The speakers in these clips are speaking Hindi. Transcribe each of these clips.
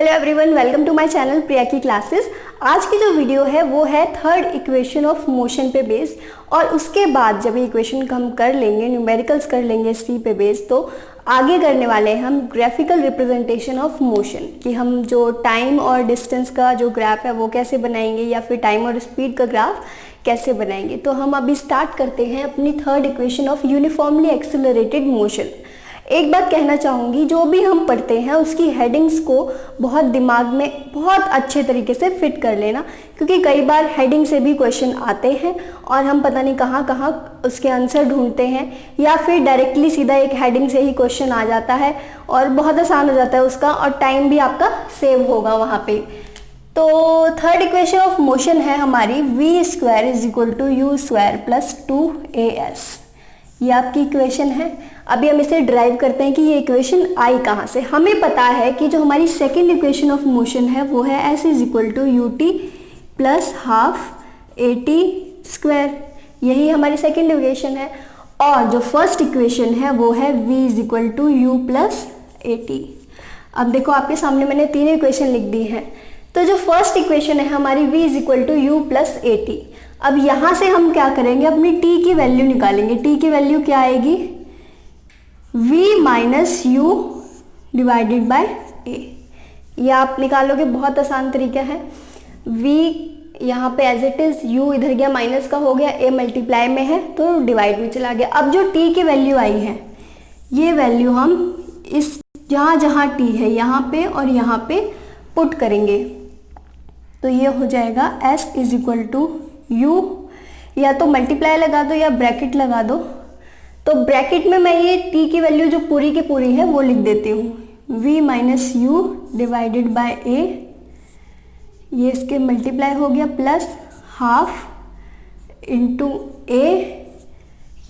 Hello everyone, welcome to my channel Priya की क्लासेस। आज की जो वीडियो है वो है थर्ड इक्वेशन ऑफ मोशन पे बेस्ड, और उसके बाद जब ये इक्वेशन हम कर लेंगे, न्यूमेरिकल्स कर लेंगे सी पे बेस्ड, तो आगे करने वाले हैं हम ग्राफिकल रिप्रेजेंटेशन ऑफ मोशन, कि हम जो टाइम और डिस्टेंस का जो ग्राफ है वो कैसे बनाएंगे, या फिर टाइम और स्पीड का ग्राफ कैसे बनाएंगे। तो हम अभी स्टार्ट करते हैं अपनी third equation of uniformly accelerated motion. एक बात कहना चाहूँगी, जो भी हम पढ़ते हैं उसकी हेडिंग्स को बहुत दिमाग में बहुत अच्छे तरीके से फिट कर लेना, क्योंकि कई बार हेडिंग से भी क्वेश्चन आते हैं और हम पता नहीं कहाँ कहाँ उसके आंसर ढूंढते हैं, या फिर डायरेक्टली सीधा एक हेडिंग से ही क्वेश्चन आ जाता है और बहुत आसान हो जाता है उसका, और टाइम भी आपका सेव होगा वहाँ पे। तो थर्ड इक्वेशन ऑफ मोशन है हमारी v square is equal to u square plus 2as। ये आपकी इक्वेशन है। अभी हम इसे ड्राइव करते हैं कि ये इक्वेशन आई कहाँ से। हमें पता है कि जो हमारी सेकेंड इक्वेशन ऑफ मोशन है वो है s is equal to u t plus half a t square. यही हमारी सेकेंड इक्वेशन है। और जो फर्स्ट इक्वेशन है वो है v is equal to u plus a t. अब देखो, आपके सामने मैंने तीन इक्वेशन लिख दी हैं। तो जो फर्स्ट इक्वेशन है हमारी v is equal to u plus a t. अब यहाँ से हम क्या करेंगे, अपनी t की वैल्यू निकालेंगे। t की वैल्यू क्या आएगी, v minus you divided by a। ये आप निकालोगे, बहुत आसान तरीका है। v यहाँ पे एज इट इज, u इधर गया, माइनस का हो गया, a मल्टीप्लाई में है तो डिवाइड में चला गया। अब जो t की वैल्यू आई है, ये वैल्यू हम इस जहाँ जहाँ t है यहाँ पे और यहाँ पे पुट करेंगे, तो ये हो जाएगा s is equal to u, या तो मल्टीप्लाई लगा दो या ब्रैकेट लगा दो। तो ब्रैकेट में मैं ये t की वैल्यू जो पूरी की पूरी है वो लिख देती हूँ, v minus you divided by a, ये इसके मल्टीप्लाई हो गया, प्लस हाफ इंटू a,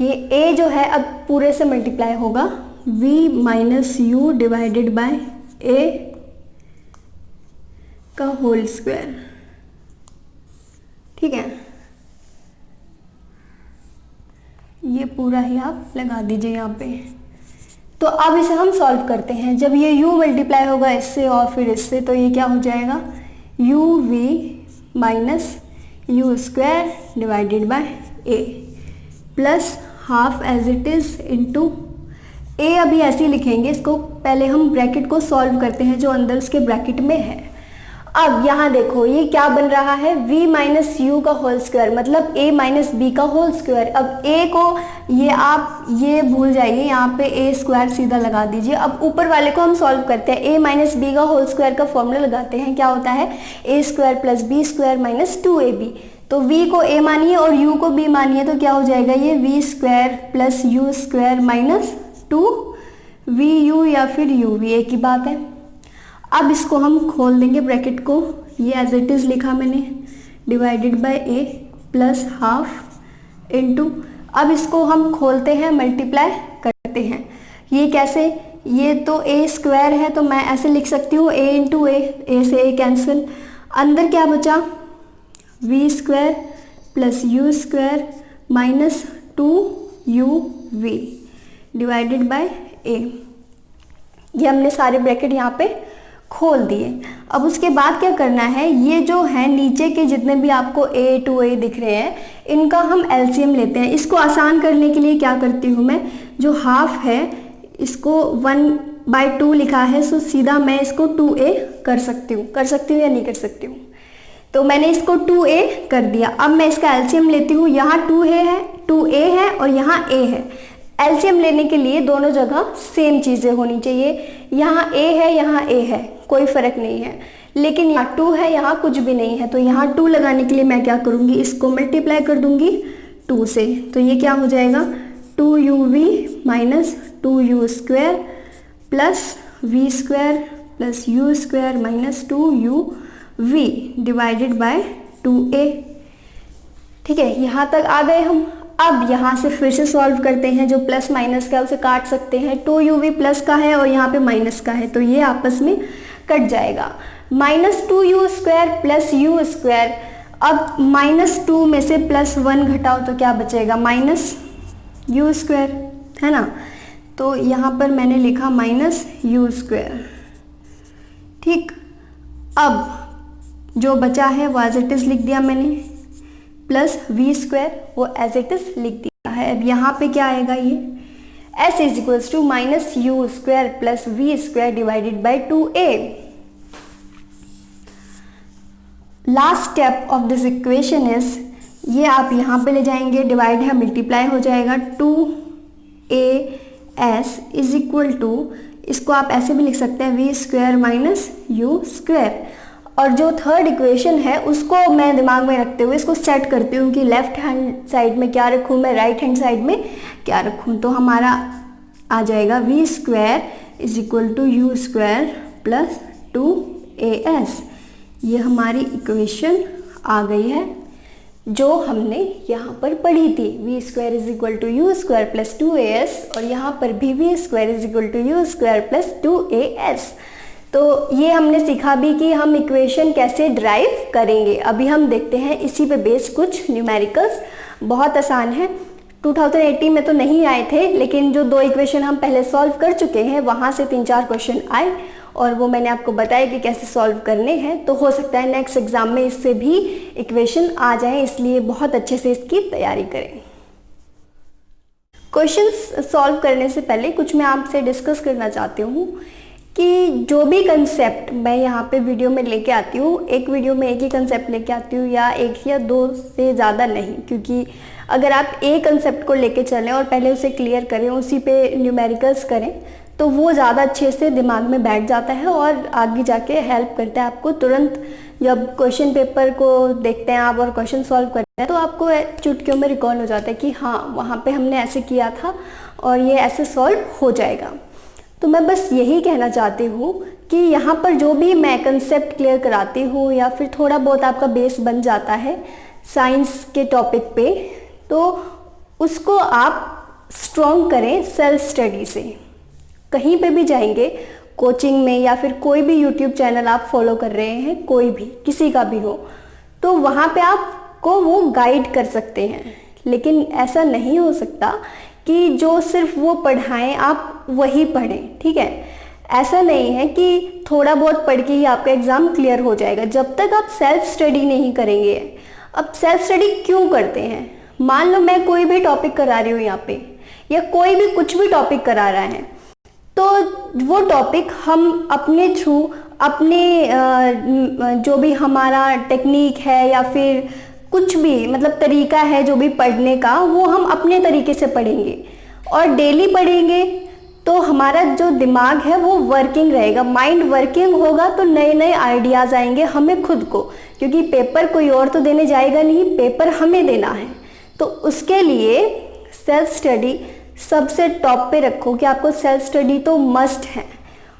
ये a जो है अब पूरे से मल्टीप्लाई होगा, v minus you divided by a का होल स्क्वायर। ठीक है, ये पूरा ही आप लगा दीजिए यहाँ पे। तो अब इसे हम सॉल्व करते हैं। जब ये u मल्टीप्लाई होगा इससे और फिर इससे, तो ये क्या हो जाएगा, u v minus u square divided by a plus half as it is into a। अभी ऐसे ही लिखेंगे इसको, पहले हम ब्रैकेट को सॉल्व करते हैं जो अंदर उसके ब्रैकेट में है। अब यहाँ देखो, ये क्या बन रहा है, v माइनस यू का होल स्क्वायर, मतलब a माइनस बी का होल स्क्वायर। अब a को ये आप ये भूल जाइए, यहाँ पे a स्क्वायर सीधा लगा दीजिए। अब ऊपर वाले को हम सॉल्व करते हैं। a माइनस बी का होल स्क्वायर का फॉर्मूला लगाते हैं, क्या होता है, a square plus b square minus 2ab। तो v को a मानिए और u को b मानिए, तो क्या हो जाएगा, ये v square plus you square minus 2vu, या फिर uv, एक ही बात है। अब इसको हम खोल देंगे ब्रैकेट को, ये एज इट इज लिखा मैंने, divided by a plus half into, अब इसको हम खोलते हैं, मल्टीप्लाई करते हैं। ये कैसे, ये तो a स्क्वायर है तो मैं ऐसे लिख सकती हूँ a इंटू a से a कैंसिल, अंदर क्या बचा, v square plus you square minus 2uv divided by a। ये हमने सारे ब्रैकेट यहाँ पे खोल दिए। अब उसके बाद क्या करना है, ये जो है नीचे के जितने भी आपको a टू a दिख रहे हैं, इनका हम एलसीएम लेते हैं। इसको आसान करने के लिए क्या करती हूँ मैं, जो हाफ है इसको 1/2 लिखा है, सो सीधा मैं इसको 2a कर सकती हूँ या नहीं कर सकती हूँ। तो मैंने इसको 2a कर दिया। अब मैं इसका एलसीएम लेती हूँ, यहाँ 2a है और यहाँ a है। एलसीएम लेने के लिए दोनों जगह सेम चीज़ें होनी चाहिए, यहाँ a है यहाँ a है, कोई फ़र्क नहीं है। लेकिन यहाँ 2 है, यहाँ कुछ भी नहीं है, तो यहाँ 2 लगाने के लिए मैं क्या करूँगी, इसको मल्टीप्लाई कर दूँगी 2 से। तो ये क्या हो जाएगा, 2uv minus 2u square plus v square plus u square minus 2uv divided by 2a। ठीक है, यहाँ तक आ गए हम। अब यहाँ से फिर से सॉल्व करते हैं, जो प्लस माइनस का उसे काट सकते हैं। 2uv प्लस का है और यहाँ पे माइनस का है, तो ये आपस में कट जाएगा। Minus 2u square plus you square, अब माइनस 2 में से प्लस 1 घटाओ तो क्या बचेगा, माइनस यू स्क्वायर, है ना। तो यहाँ पर मैंने लिखा माइनस यू स्क्वायर। ठीक, अब जो बचा है वो एज इट इज़ लिख दिया मैंने, प्लस वी स्क्वायर वो एज इट इज़ लिख दिया है। अब यहाँ पे क्या आएगा, ये s is equals to minus u square plus v square divided by 2a। Last step of this equation is, ये आप यहाँ पे ले जाएंगे, डिवाइड है मल्टीप्लाई हो जाएगा, 2as इज इक्वल टू, इसको आप ऐसे भी लिख सकते हैं v square minus u square. और जो थर्ड इक्वेशन है उसको मैं दिमाग में रखते हुए इसको सेट करती हूँ कि लेफ्ट हैंड साइड में क्या रखूँ मैं, राइट हैंड साइड में क्या रखूँ। तो हमारा आ जाएगा v square is equal to u square plus 2as। ये हमारी इक्वेशन आ गई है जो हमने यहाँ पर पढ़ी थी, v square is equal to u square plus 2as, और यहाँ पर भी v square is equal to u square plus 2as। तो ये हमने सीखा भी कि हम इक्वेशन कैसे ड्राइव करेंगे। अभी हम देखते हैं इसी पे बेस्ड कुछ न्यूमेरिकल्स, बहुत आसान है। 2018 में तो नहीं आए थे, लेकिन जो 2 इक्वेशन हम पहले सॉल्व कर चुके हैं वहाँ से 3-4 क्वेश्चन आए और वो मैंने आपको बताया कि कैसे सॉल्व करने हैं। तो हो सकता है नेक्स्ट एग्जाम में इससे भी इक्वेशन आ जाए, इसलिए बहुत अच्छे से इसकी तैयारी करें। क्वेश्चंस सॉल्व करने से पहले कुछ मैं आपसे डिस्कस करना चाहती हूँ कि जो भी कंसेप्ट मैं यहाँ पे वीडियो में लेके आती हूँ, एक वीडियो में एक ही कंसेप्ट लेके आती हूँ या एक या 2 से ज़्यादा नहीं, क्योंकि अगर आप एक कंसेप्ट को लेके चलें और पहले उसे क्लियर करें, उसी पे न्यूमेरिकल्स करें, तो वो ज़्यादा अच्छे से दिमाग में बैठ जाता है और आगे जाके हेल्प करता है आपको। तुरंत जब क्वेश्चन पेपर को देखते हैं आप और क्वेश्चन सॉल्व करते हैं तो आपको चुटकियों में रिकॉल हो जाता है कि हाँ वहाँ पे हमने ऐसे किया था और ये ऐसे सॉल्व हो जाएगा। तो मैं बस यही कहना चाहती हूँ कि यहाँ पर जो भी मैं कंसेप्ट क्लियर कराती हूँ या फिर थोड़ा बहुत आपका बेस बन जाता है साइंस के टॉपिक पे, तो उसको आप स्ट्रॉन्ग करें सेल्फ स्टडी से। कहीं पे भी जाएंगे कोचिंग में या फिर कोई भी यूट्यूब चैनल आप फॉलो कर रहे हैं, कोई भी किसी का भी हो, तो वहाँ पे आपको वो गाइड कर सकते हैं। लेकिन ऐसा नहीं हो सकता कि जो सिर्फ वो पढ़ाएं आप वही पढ़ें, ठीक है। ऐसा नहीं है कि थोड़ा बहुत पढ़ के ही आपका एग्ज़ाम क्लियर हो जाएगा जब तक आप सेल्फ स्टडी नहीं करेंगे। अब सेल्फ स्टडी क्यों करते हैं? मान लो मैं कोई भी टॉपिक करा रही हूँ यहाँ पे, या कोई भी कुछ भी टॉपिक करा रहा है, तो वो टॉपिक हम अपने थ्रू अपने जो भी हमारा टेक्निक है या फिर कुछ भी मतलब तरीका है जो भी पढ़ने का, वो हम अपने तरीके से पढ़ेंगे और डेली पढ़ेंगे। तो हमारा जो दिमाग है वो वर्किंग रहेगा, माइंड वर्किंग होगा, तो नए नए आइडियाज़ आएंगे हमें खुद को, क्योंकि पेपर कोई और तो देने जाएगा नहीं, पेपर हमें देना है। तो उसके लिए सेल्फ स्टडी सबसे टॉप पे रखो कि आपको सेल्फ स्टडी तो मस्ट है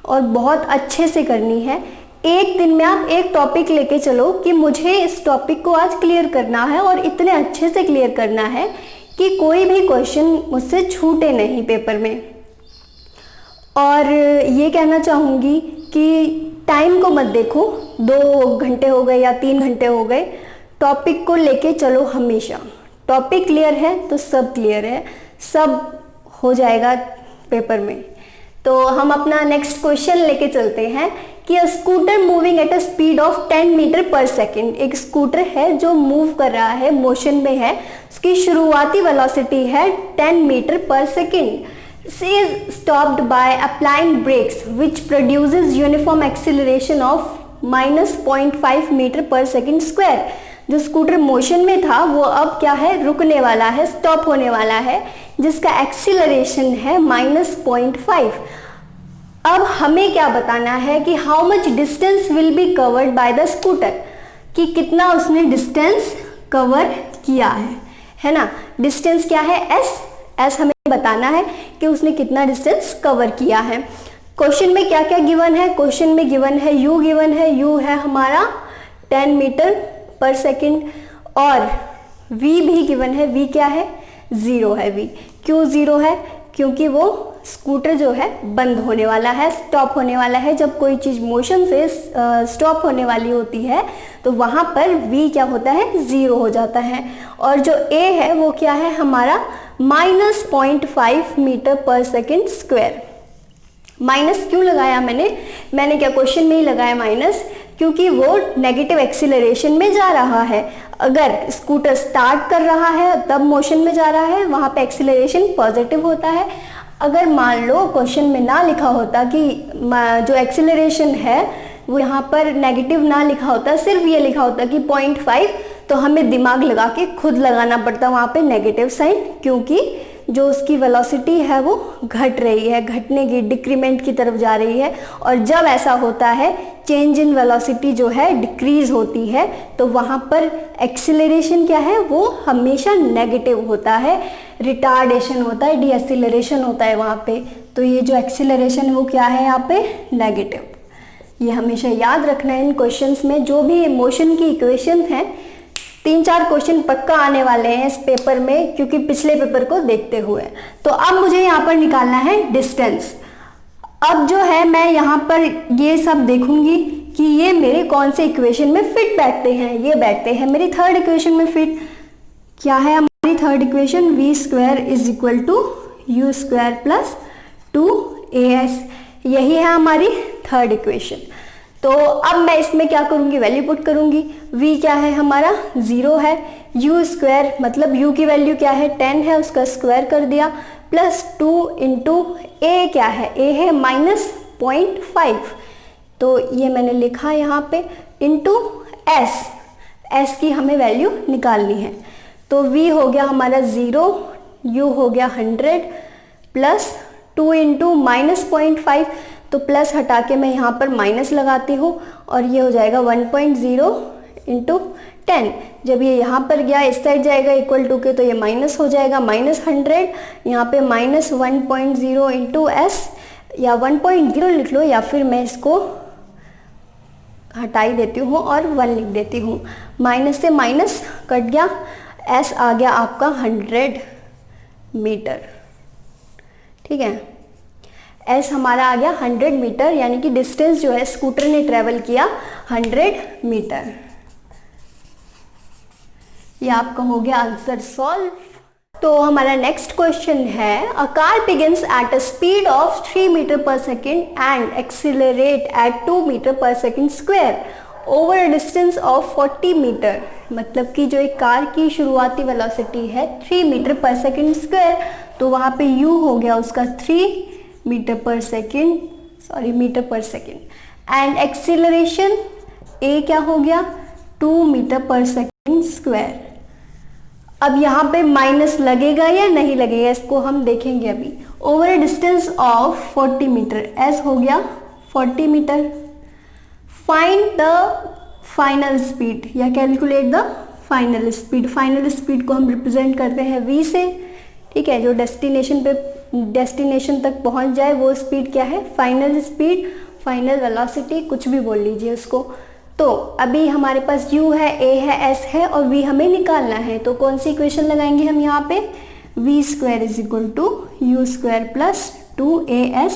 और बहुत अच्छे से करनी है। एक दिन में आप एक टॉपिक लेके चलो कि मुझे इस टॉपिक को आज क्लियर करना है और इतने अच्छे से क्लियर करना है कि कोई भी क्वेश्चन मुझसे छूटे नहीं पेपर में। और ये कहना चाहूँगी कि टाइम को मत देखो, 2 घंटे हो गए या 3 घंटे हो गए, टॉपिक को लेके चलो हमेशा। टॉपिक क्लियर है तो सब क्लियर है, सब हो जाएगा पेपर में। तो हम अपना नेक्स्ट क्वेश्चन लेके चलते हैं कि scooter moving at a speed of 10 metre per second. एक स्कूटर है जो मूव कर रहा है, मोशन में है, उसकी शुरुआती वेलोसिटी है 10 metre per second. She is stopped by applying brakes which produces uniform acceleration of -0.5 metre per second square. जो स्कूटर मोशन में था वो अब क्या है, रुकने वाला है, स्टॉप होने वाला है, जिसका एक्सीलरेशन है -0.5। अब हमें क्या बताना है कि how much distance will be covered by the scooter, कि कितना उसने डिस्टेंस कवर किया है ना। डिस्टेंस क्या है, एस हमें बताना है कि उसने कितना डिस्टेंस कवर किया है। क्वेश्चन में क्या क्या गिवन है, क्वेश्चन में गिवन है यू, गिवन है यू है हमारा 10 मीटर पर सेकेंड, और वी भी गिवन है, वी क्या है, 0 है। वी क्यों 0 है, क्योंकि वो स्कूटर जो है बंद होने वाला है, स्टॉप होने वाला है। जब कोई चीज़ मोशन से स्टॉप होने वाली होती है तो वहाँ पर v क्या होता है, 0 हो जाता है। और जो a है वो क्या है हमारा -0.5 metre per second square. Minus क्यों लगाया मैंने क्या क्वेश्चन में ही लगाया माइनस, क्योंकि वो नेगेटिव एक्सीलरेशन में जा रहा है। अगर स्कूटर स्टार्ट कर रहा है तब मोशन में जा रहा है, वहाँ पे एक्सीलरेशन पॉजिटिव होता है। अगर मान लो क्वेश्चन में ना लिखा होता कि जो एक्सीलरेशन है वो यहाँ पर नेगेटिव ना लिखा होता, सिर्फ ये लिखा होता कि 0.5, तो हमें दिमाग लगा के खुद लगाना पड़ता वहाँ पे नेगेटिव साइन, क्योंकि जो उसकी वेलोसिटी है वो घट रही है, घटने की, डिक्रीमेंट की तरफ जा रही है। और जब ऐसा होता है, चेंज इन वेलोसिटी जो है डिक्रीज होती है, तो वहाँ पर एक्सीलरेशन क्या है, वो हमेशा नेगेटिव होता है, रिटार्डेशन होता है, डीएक्सीलरेशन होता है वहाँ पे। तो ये जो एक्सीलरेशन वो क्या है यहाँ पे, नेगेटिव। ये हमेशा याद रखना है इन क्वेश्चंस में। जो भी मोशन की इक्वेशन हैं, 3-4 क्वेश्चन पक्का आने वाले हैं इस पेपर में, क्योंकि पिछले पेपर को देखते हुए। तो अब मुझे यहाँ पर निकालना है डिस्टेंस। अब जो है मैं यहाँ पर ये सब देखूंगी कि ये मेरे कौन से इक्वेशन में फिट बैठते हैं। ये बैठते हैं मेरी थर्ड इक्वेशन में फिट। क्या है हमारी third equation, v² is equal to u² plus 2as। यही है हमारी थर्ड इक्वेशन। तो अब मैं इसमें क्या करूंगी, वैल्यू पुट करूंगी। v क्या है हमारा 0 है, u² मतलब u की वैल्यू क्या है 10 है, उसका स्क्वायर कर दिया, प्लस 2 इंटू a क्या है, a है -0.5, तो ये मैंने लिखा यहाँ पे, इंटू s की हमें वैल्यू निकालनी है। तो v हो गया हमारा 0, u हो गया 100, प्लस 2 इंटू -0.5, तो प्लस हटा के मैं यहाँ पर माइनस लगाती हूँ, और ये हो जाएगा 1.0 इंटू 10। जब ये यहाँ पर गया इस साइड जाएगा इक्वल टू के, तो ये माइनस हो जाएगा, -100, यहाँ पे -1.0 इंटू s, या 1.0 लिख लो, या फिर मैं इसको हटाई देती हूँ और 1 लिख देती हूँ। माइनस से माइनस कट गया, s आ गया आपका 100 मीटर। ठीक है, s हमारा आ गया 100 मीटर, यानी कि डिस्टेंस जो है स्कूटर ने ट्रेवल किया 100 मीटर। ये आपका हो गया आंसर सॉल्व। तो हमारा नेक्स्ट क्वेश्चन है, a car begins at a speed of 3 meter per second and accelerate at 2 meter per second square over a distance of 40 meter. मतलब कि जो एक कार की शुरुआती वेलोसिटी है 3 मीटर पर सेकेंड स्क्वायर, तो वहाँ पे u हो गया उसका 3 meter per second, metre per second, and acceleration a क्या हो गया 2 मीटर पर सेकेंड स्क्वायर। अब यहाँ पे माइनस लगेगा या नहीं लगेगा, इसको हम देखेंगे अभी। Over distance of 40 meter, s हो गया 40 meter. Find the final speed या calculate the final speed. Final speed को हम रिप्रेजेंट करते हैं v से। ठीक है, जो डेस्टिनेशन तक पहुंच जाए वो स्पीड क्या है, फाइनल स्पीड, फाइनल वेलोसिटी, कुछ भी बोल लीजिए उसको। तो अभी हमारे पास u है, a है, s है, और v हमें निकालना है। तो कौन सी इक्वेशन लगाएंगे हम यहाँ पे, v² is equal to u² plus 2as।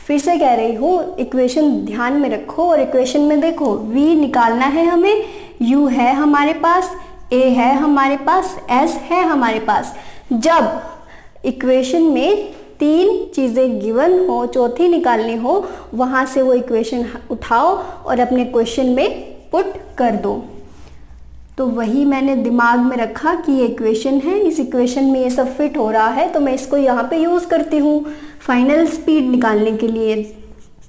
फिर से कह रही हूँ, इक्वेशन ध्यान में रखो और इक्वेशन में देखो, v निकालना है हमें, u है हमारे पास, a है हमारे पास, s है हमारे पास। जब इक्वेशन में 3 चीज़ें गिवन हो, चौथी निकालनी हो, वहाँ से वो इक्वेशन उठाओ और अपने क्वेश्चन में पुट कर दो। तो वही मैंने दिमाग में रखा कि ये इक्वेशन है, इस इक्वेशन में ये सब फिट हो रहा है, तो मैं इसको यहाँ पे यूज़ करती हूँ फाइनल स्पीड निकालने के लिए।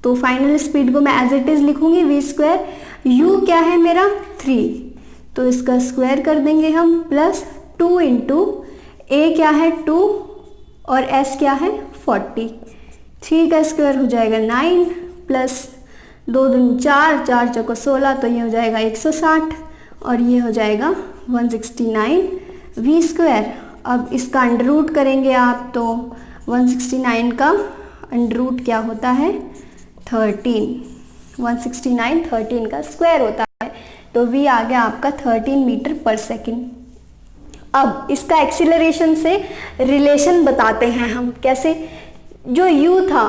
तो फाइनल स्पीड को मैं एज इट इज़ लिखूँगी v²। u क्या है मेरा 3, तो इसका स्क्वायर कर देंगे हम, प्लस 2 इंटू a क्या है 2 और s क्या है 40। 3 का स्क्वायर हो जाएगा 9, प्लस 2 दूनी 4, 4 चौको 16, तो ये हो जाएगा 160, और ये हो जाएगा 169 v²। अब इसका अंडर रूट करेंगे आप, तो 169 का अंडर रूट क्या होता है 13, 169 13 का स्क्वायर होता है, तो v आ गया आपका 13 मीटर पर सेकेंड। अब इसका एक्सीलरेशन से रिलेशन बताते हैं हम, कैसे, जो u था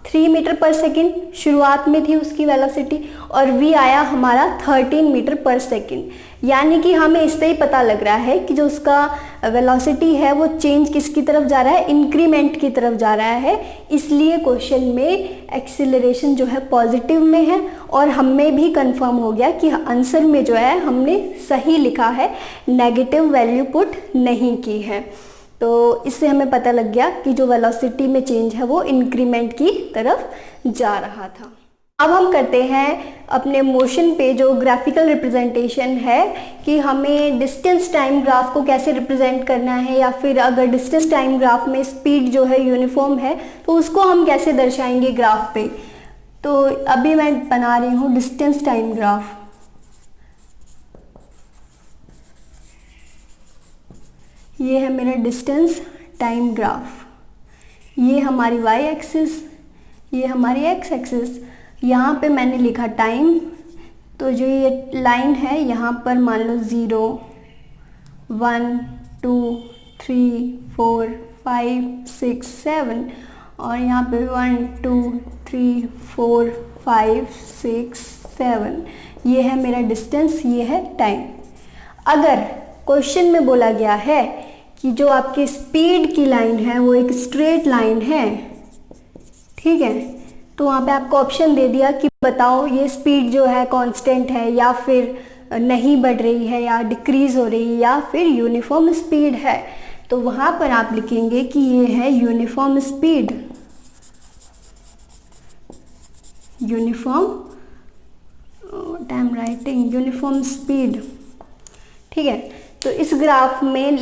3 मीटर पर सेकेंड शुरुआत में थी उसकी वेलोसिटी, और v आया हमारा 13 मीटर पर सेकेंड। यानी कि हमें इससे ही पता लग रहा है कि जो उसका वेलोसिटी है वो चेंज किसकी तरफ जा रहा है, इंक्रीमेंट की तरफ जा रहा है। इसलिए क्वेश्चन में एक्सीलरेशन जो है पॉजिटिव में है, और हमें भी कंफर्म हो गया कि आंसर में जो है हमने सही लिखा है, नेगेटिव वैल्यू पुट नहीं की है। तो इससे हमें पता लग गया कि जो वेलोसिटी में चेंज है वो इंक्रीमेंट की तरफ जा रहा था। अब हम करते हैं अपने मोशन पे जो ग्राफिकल रिप्रेजेंटेशन है कि हमें डिस्टेंस टाइम ग्राफ को कैसे रिप्रेजेंट करना है, या फिर अगर डिस्टेंस टाइम ग्राफ में स्पीड जो है यूनिफॉर्म है तो उसको हम कैसे दर्शाएंगे ग्राफ पे। तो अभी मैं बना रही हूँ डिस्टेंस टाइम ग्राफ। ये है मेरा डिस्टेंस टाइम ग्राफ, ये हमारी y एक्सिस, ये हमारी x एक्सिस। यहाँ पे मैंने लिखा टाइम, तो जो ये लाइन है यहाँ पर मान लो 0, 1, 2, 3, 4, 5, 6, 7, और यहाँ पे 1, 2, 3, 4, 5, 6, 7। ये है मेरा डिस्टेंस, ये है टाइम। अगर क्वेश्चन में बोला गया है कि जो आपकी स्पीड की लाइन है वो एक स्ट्रेट लाइन है, ठीक है, तो वहाँ पे आपको ऑप्शन दे दिया कि बताओ ये स्पीड जो है कांस्टेंट है, या फिर नहीं बढ़ रही है, या डिक्रीज हो रही है, या फिर यूनिफॉर्म स्पीड है। तो वहाँ पर आप लिखेंगे कि ये है uniform speed, uniform, what I am writing, uniform speed, ठीक है। तो इस ग्राफ में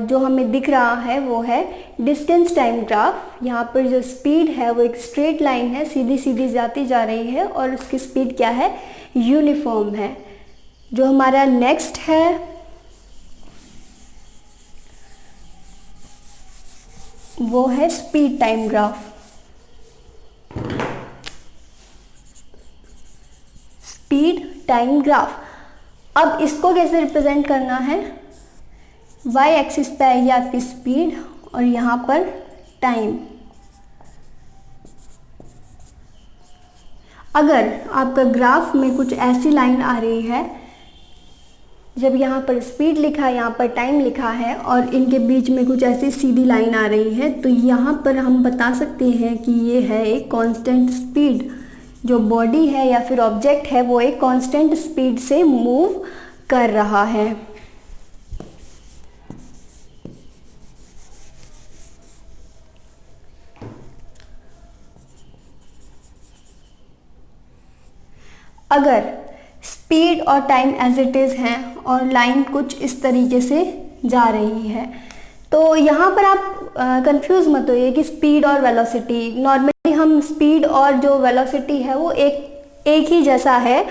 जो हमें दिख रहा है वो है डिस्टेंस टाइम ग्राफ। यहाँ पर जो स्पीड है वो एक स्ट्रेट लाइन है, सीधी सीधी जाती जा रही है, और उसकी स्पीड क्या है, यूनिफॉर्म है। जो हमारा नेक्स्ट है वो है speed time graph. Speed time graph, अब इसको कैसे रिप्रेजेंट करना है, y एक्सिस पे आएगी आपकी स्पीड और यहाँ पर टाइम। अगर आपका ग्राफ में कुछ ऐसी लाइन आ रही है, जब यहाँ पर स्पीड लिखा है, यहाँ पर टाइम लिखा है, और इनके बीच में कुछ ऐसी सीधी लाइन आ रही है, तो यहाँ पर हम बता सकते हैं कि ये है एक कांस्टेंट स्पीड। जो बॉडी है या फिर ऑब्जेक्ट है वो एक कांस्टेंट स्पीड से मूव कर रहा है। अगर स्पीड और टाइम एज इट इज़ है और लाइन कुछ इस तरीके से जा रही है, तो यहाँ पर आप कंफ्यूज मत होइए कि स्पीड और वेलोसिटी, नॉर्मली हम स्पीड और जो वेलोसिटी है वो एक ही जैसा है,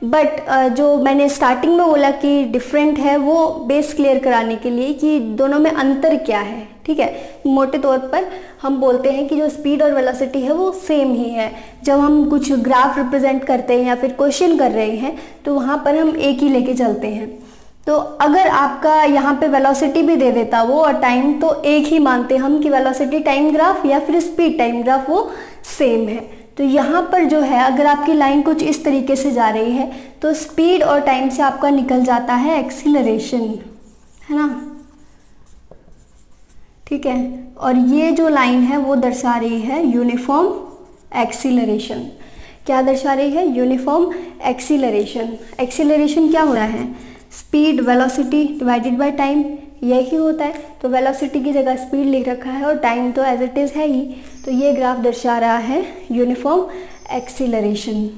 बट जो मैंने स्टार्टिंग में बोला कि डिफरेंट है, वो बेस क्लियर कराने के लिए कि दोनों में अंतर क्या है, ठीक है। मोटे तौर पर हम बोलते हैं कि जो स्पीड और वेलोसिटी है वो सेम ही है। जब हम कुछ ग्राफ रिप्रेजेंट करते हैं या फिर क्वेश्चन कर रहे हैं तो वहाँ पर हम एक ही लेके चलते हैं। तो अगर आपका यहाँ पे वेलोसिटी भी दे देता वो और टाइम, तो एक ही मानते हम कि वेलोसिटी टाइम ग्राफ या फिर स्पीड टाइम ग्राफ वो सेम है। तो यहाँ पर जो है अगर आपकी लाइन कुछ इस तरीके से जा रही है तो स्पीड और टाइम से आपका निकल जाता है एक्सीलरेशन, है ना, ठीक है। और ये जो लाइन है वो दर्शा रही है यूनिफॉर्म एक्सीलरेशन। क्या दर्शा रही है, यूनिफॉर्म एक्सीलरेशन। एक्सीलरेशन क्या हो रहा है, speed velocity divided by time, यही होता है। तो वेलोसिटी की जगह स्पीड लिख रखा है और टाइम तो एज इट इज़ है ही, तो ये ग्राफ दर्शा रहा है यूनिफॉर्म एक्सीलरेशन।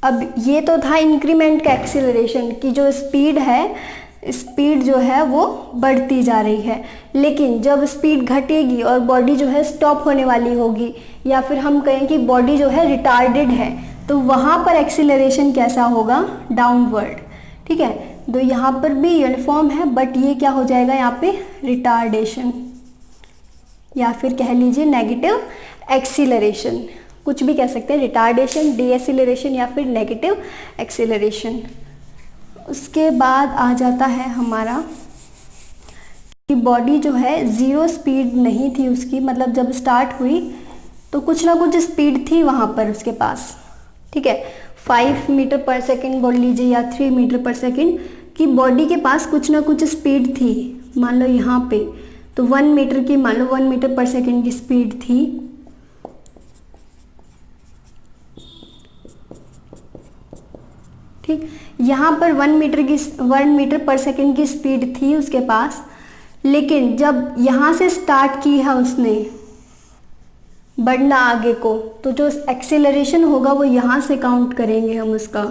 अब ये तो था इंक्रीमेंट का एक्सीलरेशन की जो स्पीड है, स्पीड जो है वो बढ़ती जा रही है, लेकिन जब स्पीड घटेगी और बॉडी जो है स्टॉप होने वाली होगी, या फिर हम कहें कि बॉडी जो है रिटार्डेड है, तो वहाँ पर एक्सीलरेशन कैसा होगा, डाउनवर्ड, ठीक है। तो यहाँ पर भी यूनिफॉर्म है, बट ये क्या हो जाएगा यहाँ पे, रिटार्डेशन, या फिर कह लीजिए नेगेटिव एक्सीलरेशन, कुछ भी कह सकते हैं, रिटार्डेशन, डीएक्सीलरेशन या फिर नेगेटिव एक्सीलरेशन। उसके बाद आ जाता है हमारा बॉडी जो है ज़ीरो स्पीड नहीं थी उसकी, मतलब जब स्टार्ट हुई तो कुछ ना कुछ स्पीड थी वहाँ पर उसके पास, ठीक है। 5 मीटर पर सेकेंड बोल लीजिए या 3 मीटर पर सेकेंड की बॉडी के पास कुछ ना कुछ स्पीड थी, मान लो यहाँ पे, तो 1 मीटर की, मान लो 1 मीटर पर सेकेंड की स्पीड थी। ठीक, यहाँ पर 1 मीटर पर सेकेंड की स्पीड थी उसके पास, लेकिन जब यहाँ से स्टार्ट की है उसने बढ़ना आगे को, तो जो एक्सेलरेशन होगा वो यहाँ से काउंट करेंगे हम उसका,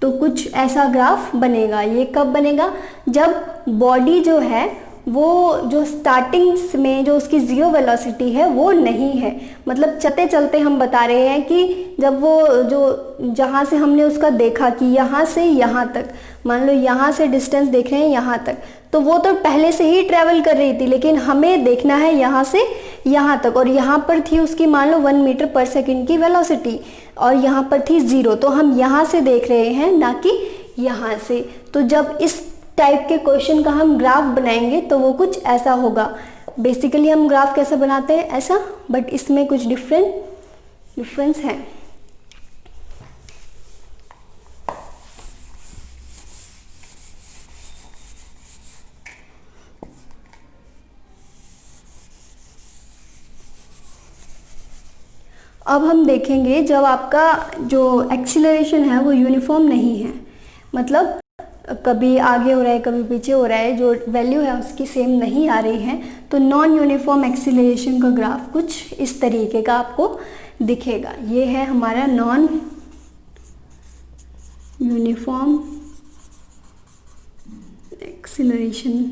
तो कुछ ऐसा ग्राफ बनेगा। ये कब बनेगा? जब बॉडी जो है वो जो स्टार्टिंग में जो उसकी ज़ीरो वेलोसिटी है वो नहीं है, मतलब चलते चलते हम बता रहे हैं कि जब वो जो जहाँ से हमने उसका देखा कि यहाँ से यहाँ तक, मान लो यहाँ से डिस्टेंस देख रहे हैं यहाँ तक, तो वो तो पहले से ही ट्रैवल कर रही थी, लेकिन हमें देखना है यहाँ से यहाँ तक, और यहाँ पर थी उसकी मान लो 1 मीटर पर सेकेंड की वेलोसिटी और यहाँ पर थी 0, तो हम यहाँ से देख रहे हैं ना कि यहाँ से। तो जब इस टाइप के क्वेश्चन का हम ग्राफ बनाएंगे तो वो कुछ ऐसा होगा। बेसिकली हम ग्राफ कैसे बनाते हैं ऐसा, बट इसमें कुछ डिफरेंस है। अब हम देखेंगे जब आपका जो एक्सीलरेशन है वो यूनिफॉर्म नहीं है, मतलब कभी आगे हो रहा है कभी पीछे हो रहा है, जो वैल्यू है उसकी सेम नहीं आ रही है, तो नॉन यूनिफॉर्म एक्सीलरेशन का ग्राफ कुछ इस तरीके का आपको दिखेगा। ये है हमारा नॉन यूनिफॉर्म एक्सीलरेशन,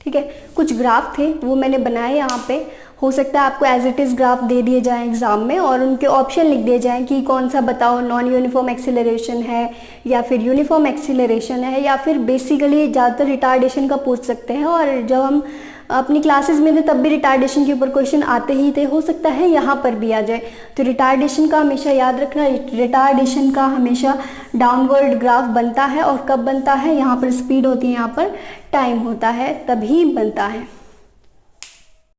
ठीक है। कुछ ग्राफ थे वो मैंने बनाए यहाँ पे, हो सकता है आपको एज इट इज़ ग्राफ दे दिए जाएं एग्जाम में और उनके ऑप्शन लिख दिए जाएं कि कौन सा बताओ, नॉन यूनिफॉर्म एक्सीलरेशन है या फिर यूनिफॉर्म एक्सीलरेशन है, या फिर बेसिकली ज़्यादातर रिटार्डेशन का पूछ सकते हैं। और जब हम अपनी क्लासेस में थे तब भी रिटार्डेशन के ऊपर क्वेश्चन आते ही थे, हो सकता है यहाँ पर भी आ जाए। तो रिटार्डेशन का हमेशा याद रखना, रिटार्डेशन का हमेशा डाउनवर्ड ग्राफ बनता है, और कब बनता है, यहाँ पर स्पीड होती है, यहाँ पर टाइम होता है, तभी बनता है।